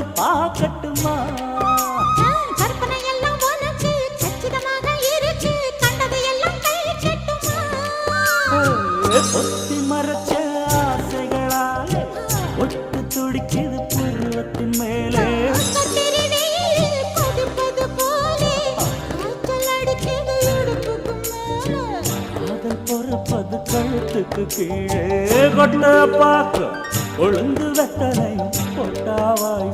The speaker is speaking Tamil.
வந்து பார்க்கட்டுமா கற்பனை எல்லாம் உனக்கு கச்சிதமாக இருக்கு கண்டது எல்லாம் கை கட்டுமா ஒத்தி மறைச்ச ஆசைகளாலே ஒட்டு துடிக்குது பருவத்தின் மேலே கொதிப்பது போலே காய்ச்சல் அடிக்குது இடுப்புக்கு மேலே காதல் பொறுப்பது கழுத்துக்கு கீழே கொட்ட பார்க்க ஒழுங்கு வெத்தனை பொட்டாவாய்